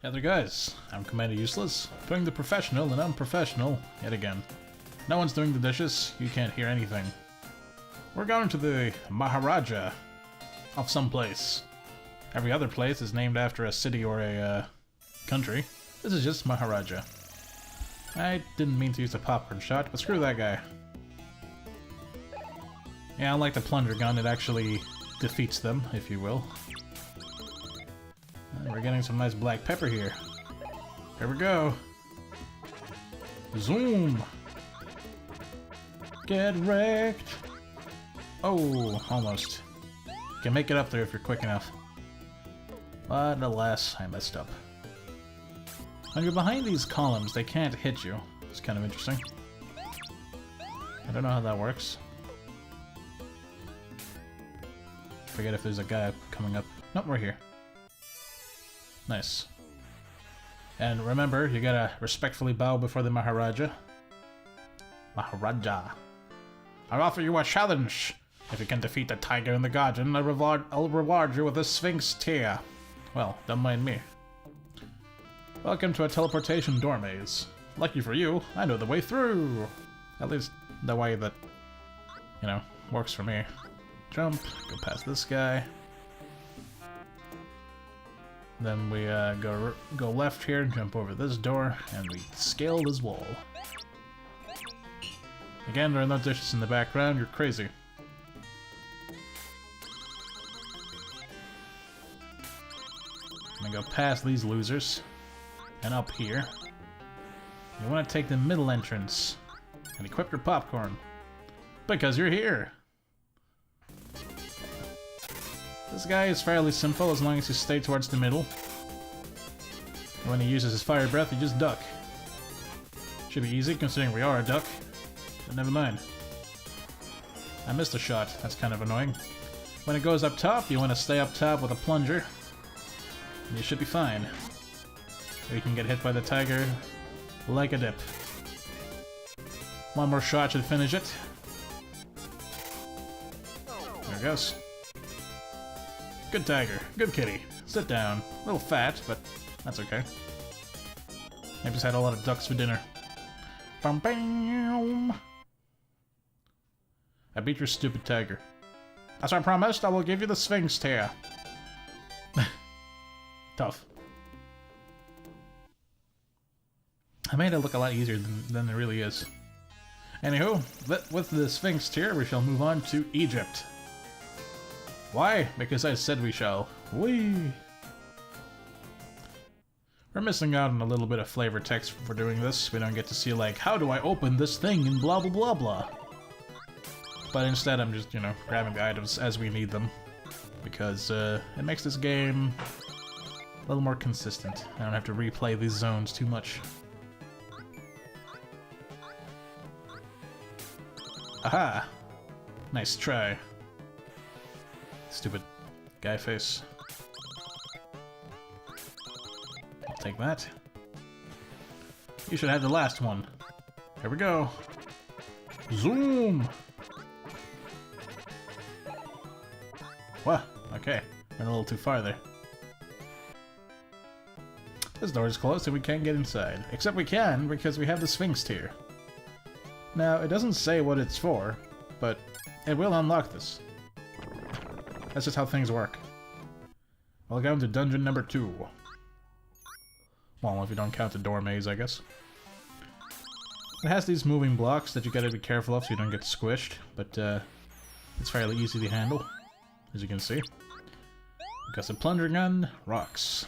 Hey there guys, I'm Commander Useless, doing the professional and unprofessional yet again. No one's doing the dishes, you can't hear anything. We're going to the Maharaja of some place. Every other place is named after a city or a country. This is just Maharaja. I didn't mean to use a popcorn shot, but screw that guy. Yeah, unlike the plunger gun, it actually defeats them, if you will. And we're getting some nice black pepper here. Here we go. Zoom! Get wrecked! Oh, almost. You can make it up there if you're quick enough. But alas, I messed up. When you're behind these columns, they can't hit you. It's kind of interesting. I don't know how that works. Forget if there's a guy coming up. Nope, we're here. Nice. And remember, you gotta respectfully bow before the Maharaja. Maharaja. I offer you a challenge. If you can defeat the tiger and the guardian, I'll reward you with a Sphinx Tier. Well, don't mind me. Welcome to a teleportation door maze. Lucky for you, I know the way through. At least the way that, you know, works for me. Jump, go past this guy. Then we go left here, jump over this door, and we scale this wall. Again, there are no dishes in the background, you're crazy. I'm gonna go past these losers, and up here. You want to take the middle entrance, and equip your popcorn. Because you're here! This guy is fairly simple as long as you stay towards the middle. And when he uses his fire breath, you just duck. Should be easy considering we are a duck, but never mind. I missed a shot, that's kind of annoying. When it goes up top, you want to stay up top with a plunger. And you should be fine. Or you can get hit by the tiger like a dip. One more shot should finish it. There it goes. Good tiger. Good kitty. Sit down. A little fat, but that's okay. I just had a lot of ducks for dinner. Bam bam! I beat your stupid tiger. As I promised, I will give you the Sphinx Tier. Tough. I made it look a lot easier than it really is. Anywho, with the Sphinx Tier, we shall move on to Egypt. Why? Because I said we shall. Whee! We're missing out on a little bit of flavor text for doing this. We don't get to see, like, how do I open this thing and blah blah blah blah. But instead I'm just, you know, grabbing the items as we need them. Because it makes this game a little more consistent. I don't have to replay these zones too much. Aha! Nice try. Stupid guy face. I'll take that. You should have the last one. Here we go. Zoom! What? Okay. Went a little too far there. This door is closed and we can't get inside. Except we can, because we have the Sphinx Tier. Now, it doesn't say what it's for, but it will unlock this. That's just how things work. Welcome to dungeon number 2. Well, if you don't count the door maze, I guess. It has these moving blocks that you gotta be careful of so you don't get squished, but it's fairly easy to handle, as you can see. Because the plunger gun rocks.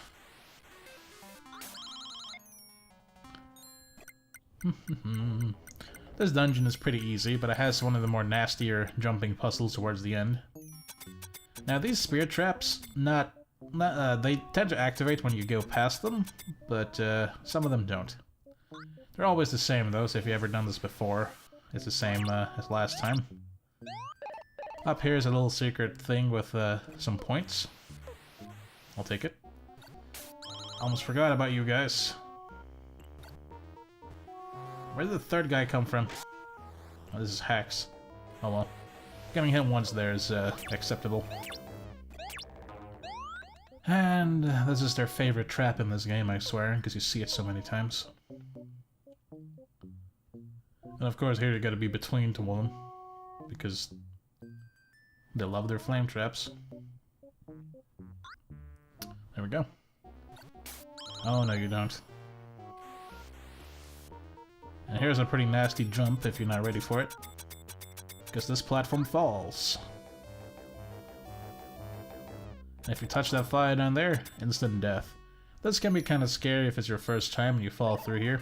This dungeon is pretty easy, but it has one of the more nastier jumping puzzles towards the end. Now these spear traps, they tend to activate when you go past them, but some of them don't. They're always the same though, so if you've ever done this before, it's the same as last time. Up here is a little secret thing with some points. I'll take it. Almost forgot about you guys. Where did the third guy come from? Oh, this is hacks. Oh well. Getting hit once there is acceptable. And this is their favorite trap in this game, I swear, because you see it so many times. And of course, here you gotta be between two of them, because they love their flame traps. There we go. Oh, no, you don't. And here's a pretty nasty jump if you're not ready for it, because this platform falls. And if you touch that fire down there, instant death. This can be kind of scary if it's your first time and you fall through here.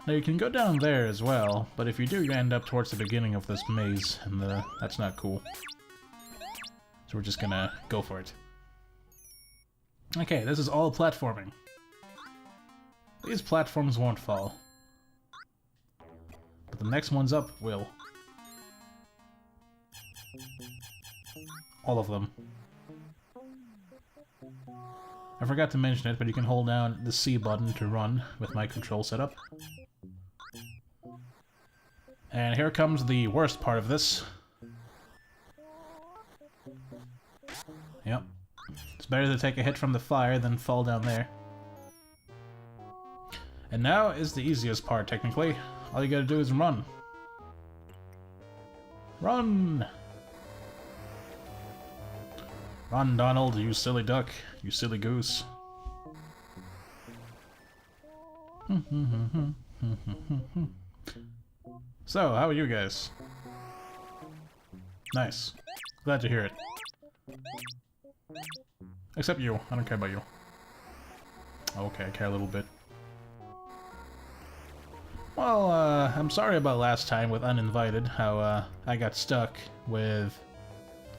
Now you can go down there as well, but if you do, you end up towards the beginning of this maze, and that's not cool. So we're just gonna go for it. Okay, this is all platforming. These platforms won't fall. But the next ones up will. All of them. I forgot to mention it, but you can hold down the C button to run with my control setup. And here comes the worst part of this. Yep. It's better to take a hit from the fire than fall down there. And now is the easiest part, technically. All you gotta do is run. Run! Run, Donald, you silly duck. You silly goose. So, how are you guys? Nice. Glad to hear it. Except you. I don't care about you. Okay, I care a little bit. Well, I'm sorry about last time with Uninvited, how I got stuck with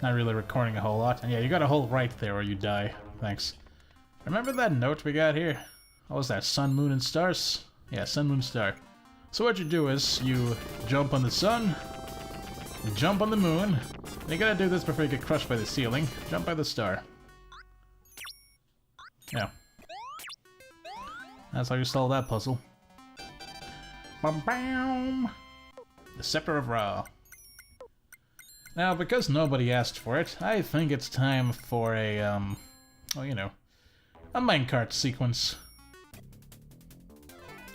not really recording a whole lot. And yeah, you gotta hold right there or you die. Thanks. Remember that note we got here? What was that? Sun, moon, and stars? Yeah, sun, moon, star. So what you do is, you jump on the sun, you jump on the moon, and you gotta do this before you get crushed by the ceiling. Jump by the star. Yeah. That's how you solve that puzzle. Bam bam! The Scepter of Ra. Now, because nobody asked for it, I think it's time for a, well, you know, a minecart sequence.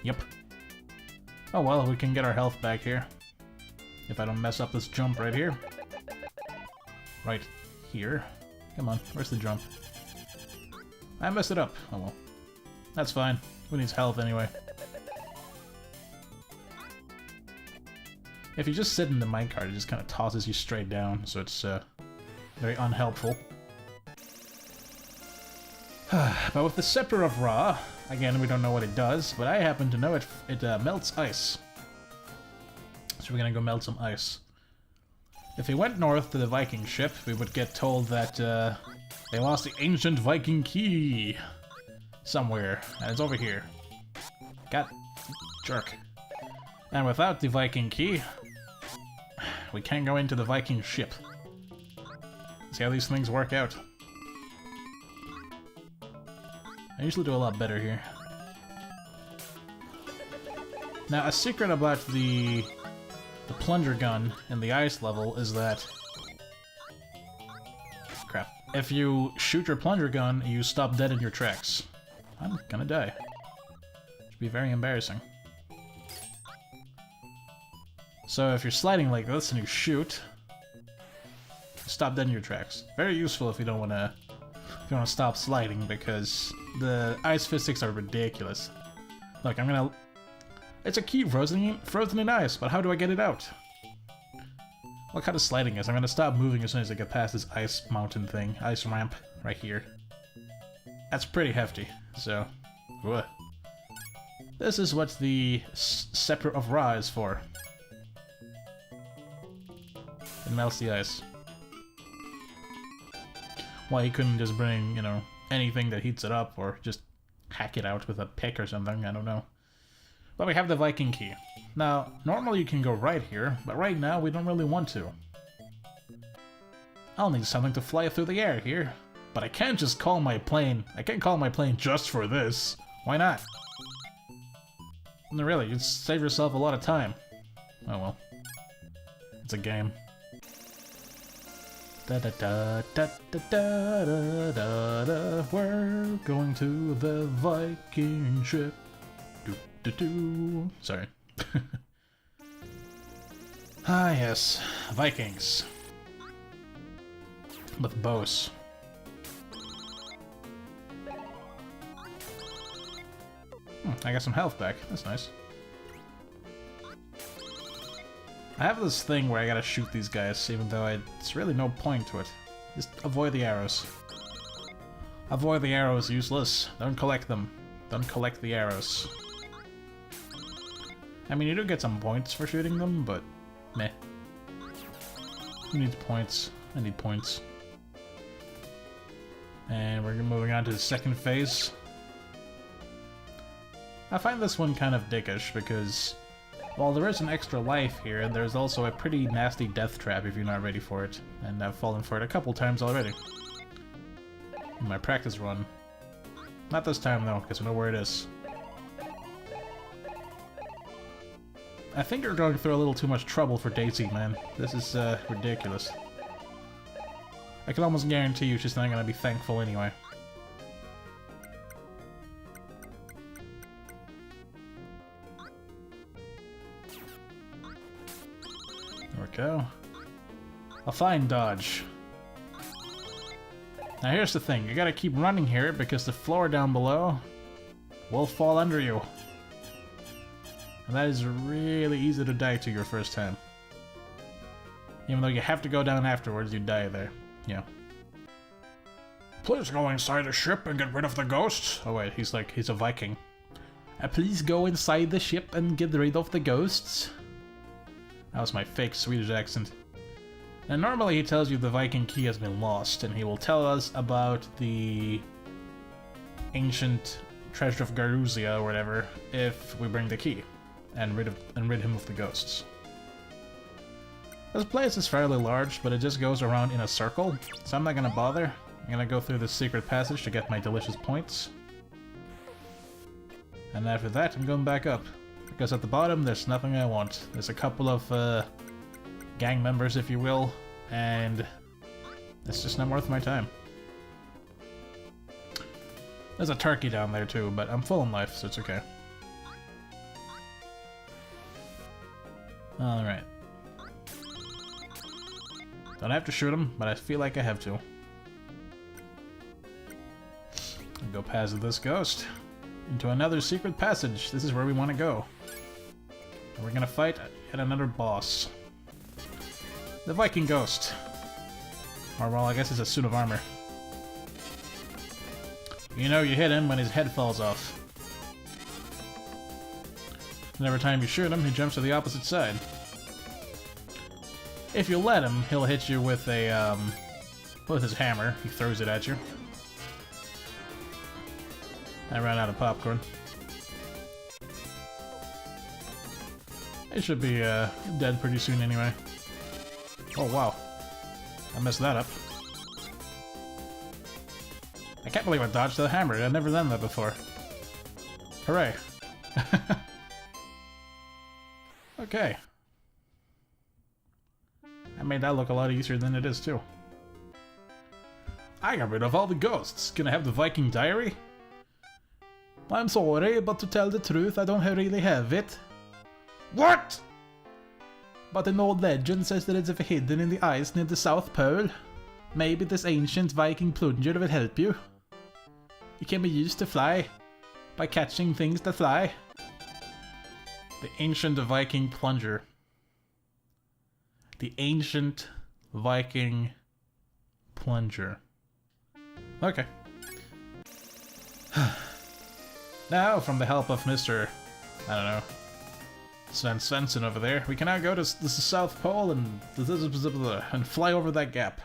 Yep. Oh well, we can get our health back here. If I don't mess up this jump right here. Right here. Come on, where's the jump? I messed it up. Oh well. That's fine. Who needs health anyway? If you just sit in the minecart, it just kind of tosses you straight down, so it's very unhelpful. But with the Scepter of Ra, again, we don't know what it does, but I happen to know it melts ice. So we're gonna go melt some ice. If we went north to the Viking ship, we would get told that they lost the ancient Viking Key somewhere, and it's over here. God, jerk. And without the Viking Key, we can't go into the Viking ship. See how these things work out. I usually do a lot better here. Now, a secret about the plunger gun in the ice level is that... Crap. If you shoot your plunger gun, you stop dead in your tracks. I'm gonna die. Should be very embarrassing. So if you're sliding like this and you shoot, stop dead in your tracks. Very useful if you don't wanna stop sliding, because the ice physics are ridiculous. Look, I'm gonna... It's a key frozen in ice, but how do I get it out? What kind of sliding is? I'm gonna stop moving as soon as I get past this ice mountain thing, ice ramp right here. That's pretty hefty, so... Ugh. This is what the Scepter of Ra is for. It melts the ice. Why he couldn't just bring, you know, anything that heats it up, or just hack it out with a pick or something, I don't know. But we have the Viking Key. Now, normally you can go right here, but right now we don't really want to. I'll need something to fly through the air here. But I can't just call my plane. I can't call my plane just for this. Why not? No, really, you'd save yourself a lot of time. Oh well. It's a game. Da da da da da da da da da. We're going to the Viking Ship. Do do do. Sorry. Ah yes, Vikings. With bows. I got some health back. That's nice. I have this thing where I gotta shoot these guys, even though it's really no point to it. Just avoid the arrows. Avoid the arrows, useless. Don't collect them. Don't collect the arrows. I mean, you do get some points for shooting them, but meh. Who needs points? I need points. And we're moving on to the second phase. I find this one kind of dickish because while there is an extra life here, there's also a pretty nasty death trap if you're not ready for it. And I've fallen for it a couple times already. In my practice run. Not this time though, because I know where it is. I think you're going through a little too much trouble for Daisy, man. This is ridiculous. I can almost guarantee you she's not going to be thankful anyway. There we go. A fine dodge. Now here's the thing, you gotta keep running here because the floor down below will fall under you. And that is really easy to die to your first time. Even though you have to go down afterwards, you die there. Yeah. Please go inside the ship and get rid of the ghosts. Oh wait, he's a Viking. Please go inside the ship and get rid of the ghosts. That was my fake Swedish accent. And normally he tells you the Viking Key has been lost, and he will tell us about the ancient treasure of Garuzia or whatever if we bring the key and rid him of the ghosts. This place is fairly large, but it just goes around in a circle, so I'm not gonna bother. I'm gonna go through this secret passage to get my delicious points. And after that, I'm going back up. Because at the bottom, there's nothing I want. There's a couple of gang members, if you will, and it's just not worth my time. There's a turkey down there too, but I'm full in life, so it's okay. Alright. Don't have to shoot him, but I feel like I have to. I'll go past this ghost into another secret passage. This is where we want to go. And we're gonna fight yet another boss. The Viking Ghost. Or, well, I guess it's a suit of armor. You know you hit him when his head falls off. And every time you shoot him, he jumps to the opposite side. If you let him, he'll hit you with a, with his hammer. He throws it at you. I ran out of popcorn. It should be, dead pretty soon anyway. Oh, wow. I messed that up. I can't believe I dodged the hammer. I've never done that before. Hooray. Okay. I made that look a lot easier than it is, too. I got rid of all the ghosts. Can I have the Viking diary? I'm sorry, but to tell the truth, I don't really have it. What? But an old legend says that it's hidden in the ice near the South Pole. Maybe this ancient Viking Plunger will help you. It can be used to fly, by catching things that fly. The ancient Viking Plunger. The ancient Viking Plunger. Okay. Now, from the help of Mr. I don't know, Sven Svensson over there, we can now go to the South Pole and fly over that gap.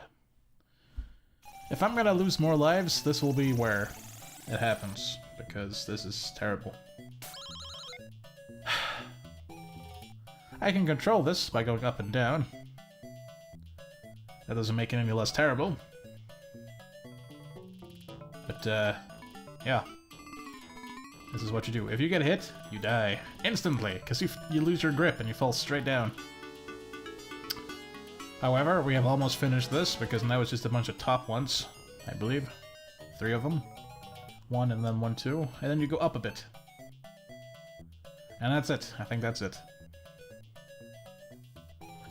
If I'm gonna lose more lives, this will be where it happens, because this is terrible. I can control this by going up and down. That doesn't make it any less terrible. But, yeah. This is what you do. If you get hit, you die. Instantly, because you lose your grip and you fall straight down. However, we have almost finished this, because now it's just a bunch of top ones, I believe. 3 of them. 1 and then 1, 2, and then you go up a bit. And that's it. I think that's it.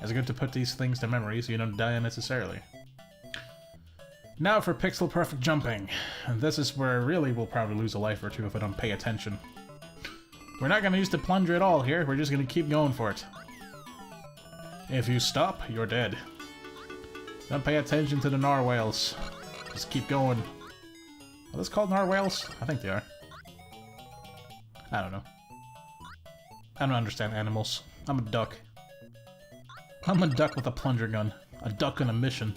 It's good to put these things to memory so you don't die unnecessarily. Now for pixel perfect jumping. And this is where really we'll probably lose a life or two if I don't pay attention. We're not going to use the plunger at all here, we're just going to keep going for it. If you stop, you're dead. Don't pay attention to the narwhals. Just keep going. Are those called narwhals? I think they are. I don't know. I don't understand animals. I'm a duck. I'm a duck with a plunger gun. A duck on a mission.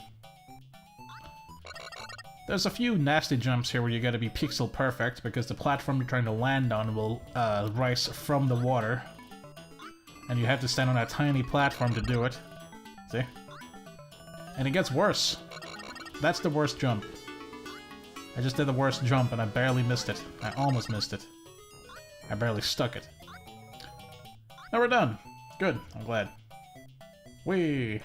There's a few nasty jumps here where you gotta be pixel perfect because the platform you're trying to land on will rise from the water. And you have to stand on that tiny platform to do it. See? And it gets worse. That's the worst jump. I just did the worst jump and I barely missed it. I almost missed it. I barely stuck it. Now we're done. Good. I'm glad. Whee!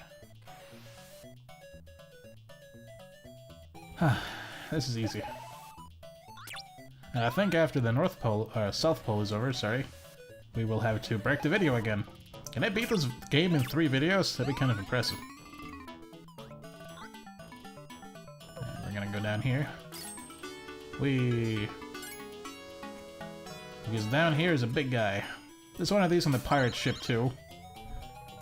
This is easy. And I think after the North Pole, South Pole is over, sorry, we will have to break the video again. Can I beat this game in 3 videos? That'd be kind of impressive. And we're gonna go down here. Whee! Because down here is a big guy. There's one of these on the pirate ship too.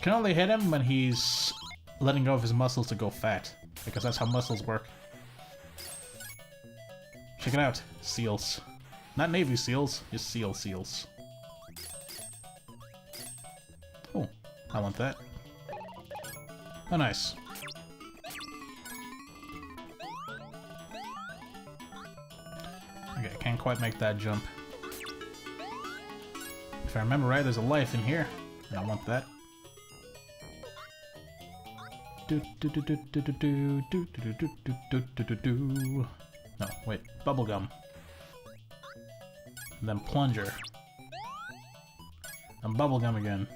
Can only hit him when he's letting go of his muscles to go fat, because that's how muscles work. Check it out, seals. Not Navy SEALs, just seals. Oh, I want that. Oh, nice. Okay, I can't quite make that jump. If I remember right, there's a life in here, and I want that. No, wait, bubblegum. And then plunger. And bubblegum again.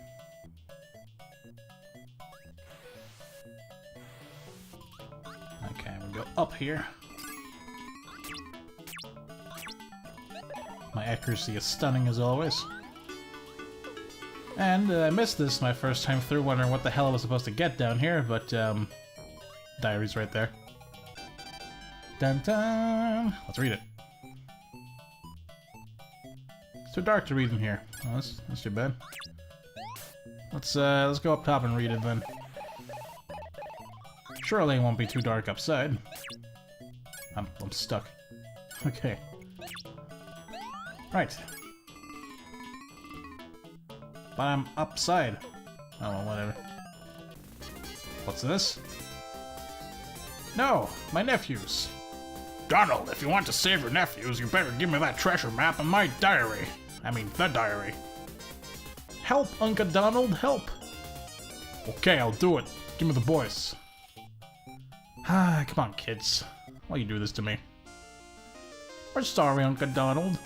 Okay, we'll go up here. My accuracy is stunning as always. And I missed this my first time through, wondering what the hell I was supposed to get down here, but diary's right there. Dun dun! Let's read it. It's too dark to read in here. Oh, that's too bad. Let's go up top and read it then. Surely it won't be too dark upside. I'm stuck. Okay. Right. But I'm upside. Oh, well, whatever. What's this? No! My nephews! Donald, if you want to save your nephews, you better give me that treasure map and my diary. I mean, the diary. Help, Uncle Donald, help! Okay, I'll do it. Give me the boys. Ah, come on, kids. Why you do this to me? We're sorry, Uncle Donald.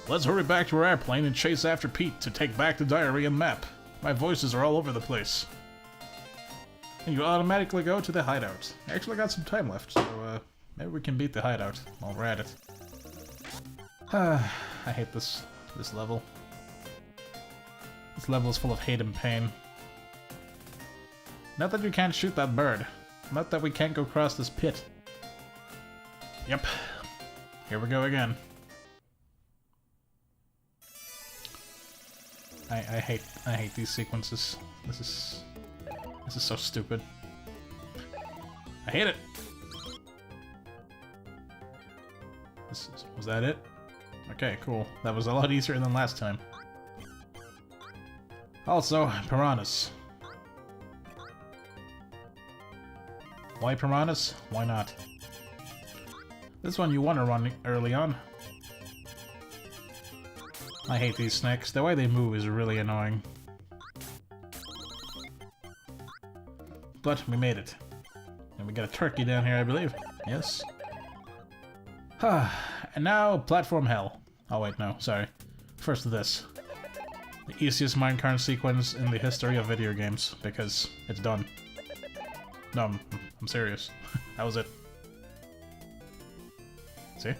Let's hurry back to our airplane and chase after Pete to take back the diary and map. My voices are all over the place. And you automatically go to the hideout. I actually got some time left, so maybe we can beat the hideout while we're at it. I hate this level. This level is full of hate and pain. Not that you can't shoot that bird. Not that we can't go across this pit. Yep. Here we go again. I hate these sequences. This is so stupid. I hate it. Was that it? Okay, cool. That was a lot easier than last time. Also, piranhas. Why piranhas? Why not? This one you want to run early on. I hate these snakes. The way they move is really annoying. But we made it. And we got a turkey down here, I believe. Yes. And now, platform hell. Oh wait, no, sorry. First this. The easiest minecart sequence in the history of video games, because it's done. No, I'm serious. That was it. See?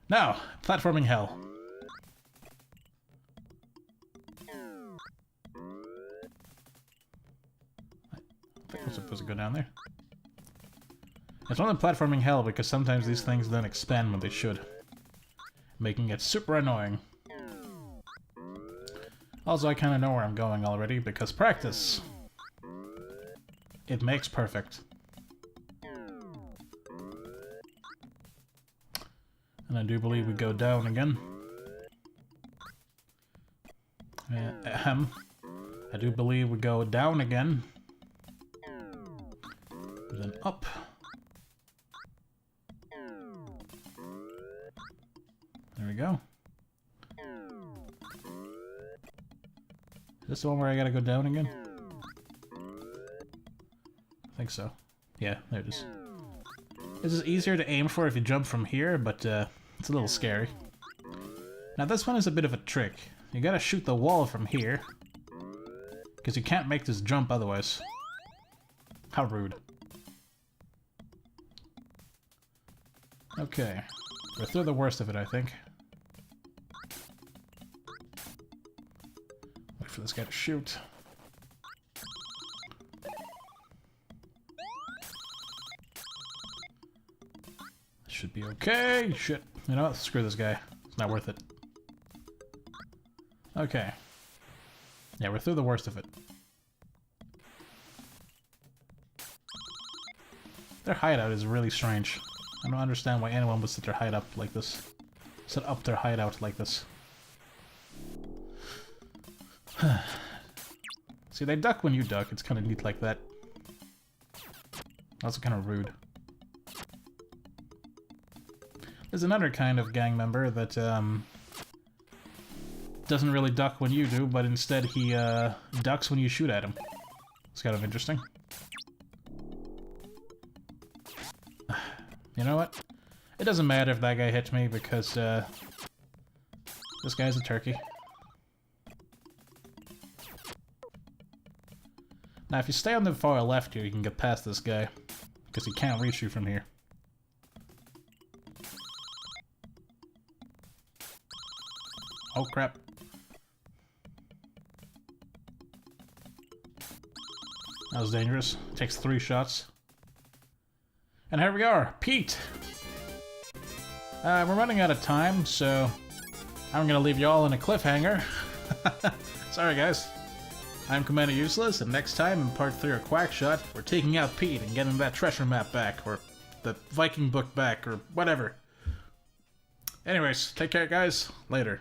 Now, platforming hell. I think I'm supposed to go down there. It's only platforming hell because sometimes these things don't expand when they should, making it super annoying. Also, I kind of know where I'm going already because practice. It makes perfect. And I do believe we go down again. I do believe we go down again. Then up. There we go. Is this the one where I gotta go down again? I think so. Yeah, there it is. This is easier to aim for if you jump from here, but it's a little scary. Now this one is a bit of a trick. You gotta shoot the wall from here, because you can't make this jump otherwise. How rude. Okay. We're through the worst of it, I think. Wait for this guy to shoot. Should be okay. Shit. You know what? Screw this guy. It's not worth it. Okay. Yeah, we're through the worst of it. Their hideout is really strange. I don't understand why anyone would set their hideout like this. Set up their hideout like this. See, they duck when you duck. It's kind of neat like that. Also kind of rude. There's another kind of gang member that doesn't really duck when you do, but instead he ducks when you shoot at him. It's kind of interesting. You know what? It doesn't matter if that guy hits me because this guy's a turkey. Now if you stay on the far left here, you can get past this guy because he can't reach you from here. Oh crap. That was dangerous. Takes 3 shots. And here we are, Pete! We're running out of time, so I'm gonna leave you all in a cliffhanger. Sorry guys. I'm Commander Useless, and next time in part 3 of Quackshot, we're taking out Pete and getting that treasure map back, or the Viking book back, or whatever. Anyways, take care guys. Later.